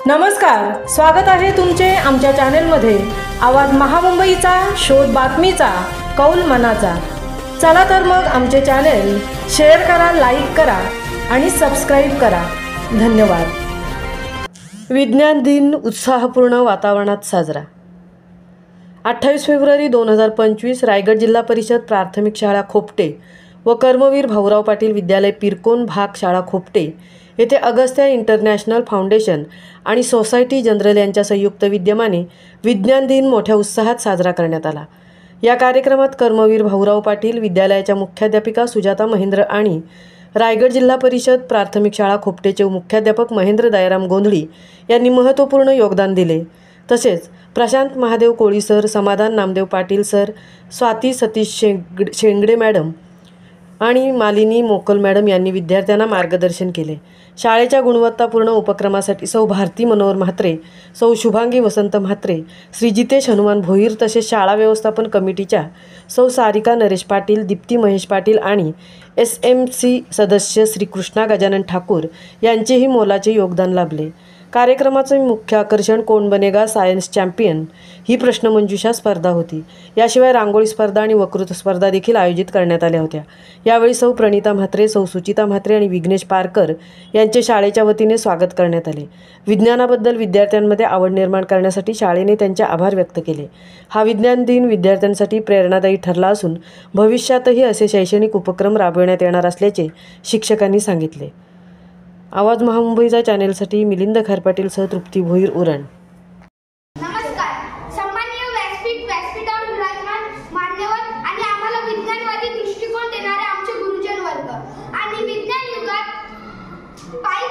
नमस्कार, स्वागत आहे तुमचे आमच्या चॅनेलमध्ये। आवाज महामुंबईचा, शोध बातमीचा, कौल मनाचा। चला तर मग आमचे चॅनेल शेअर करा, लाईक करा आणि सबस्क्राइब करा। धन्यवाद। विज्ञान दिन उत्साहपूर्ण वातावरणात साजरा। 28 फेब्रुवारी 2025 रायगड जिल्हा परिषद प्राथमिक शाळा खोपटे व कर्मवीर भाऊराव पाटील विद्यालय पिरकोन भाग शाळा खोपटे येथे अगस्त्या इंटरनॅशनल फाउंडेशन आणि सोसायटी जनरल यांच्या संयुक्त विद्यमाने विज्ञान दिन मोठ्या उत्साहात साजरा करण्यात आला। या कार्यक्रमात कर्मवीर भाऊराव पाटील विद्यालयाच्या मुख्याध्यापिका सुजाता महेंद्र आणि रायगड जिल्हा परिषद प्राथमिक शाळा खोपटेचे मुख्याध्यापक महेंद्र दयाराम गोंधळी यांनी महत्त्वपूर्ण योगदान दिले। तसेच प्रशांत महादेव कोळी सर, समाधान नामदेव पाटील सर, स्वाती सतीश शेंगडे मॅडम आणि मालिनी मोकल मॅडम यांनी विद्यार्थ्यांना मार्गदर्शन केले। शाळेच्या गुणवत्तापूर्ण उपक्रमासाठी सौ भारती मनोहर म्हात्रे, सौ शुभांगी वसंत म्हात्रे, श्री जितेश हनुमान भोईर तसेच शाळा व्यवस्थापन कमिटीच्या सौ सारिका नरेश पाटील, दीप्ती महेश पाटील आणि SMC सदस्य श्री कृष्णा गजानन ठाकूर यांचेही मोलाचे योगदान लाभले। कार्यक्रमाचे मुख्य आकर्षण कोण बनेगा सायन्स चॅम्पियन ही प्रश्नमंजुषा स्पर्धा होती। याशिवाय रांगोळी स्पर्धा आणि वक्तृत्व स्पर्धा देखील आयोजित करण्यात आल्या होत्या। यावेळी सौ प्रणिता म्हात्रे, सौ सुचिता म्हात्रे आणि विघ्नेश पारकर यांचे शाळेच्या वतीने स्वागत करण्यात आले। विज्ञानाबद्दल विद्यार्थ्यांमध्ये आवड निर्माण करण्यासाठी शाळेने त्यांचे आभार व्यक्त केले। हा विज्ञान दिन विद्यार्थ्यांसाठी प्रेरणादायी ठरला असून भविष्यातही असे शैक्षणिक उपक्रम राबविण्यात येणार असल्याचे शिक्षकांनी सांगितले। आवाज महामुंबईचा चॅनेलसाठी मिलिंद खारपाटीलसह तृप्ती भोईर उरण। नमस्कार, सन्माननीय व्यासपीठावर विराजमान मान्यवर आणि आम्हाला विज्ञानवादी दृष्टिकोन देणारे आमचे गुरुजन वर्ग आणि विज्ञान युगात पायी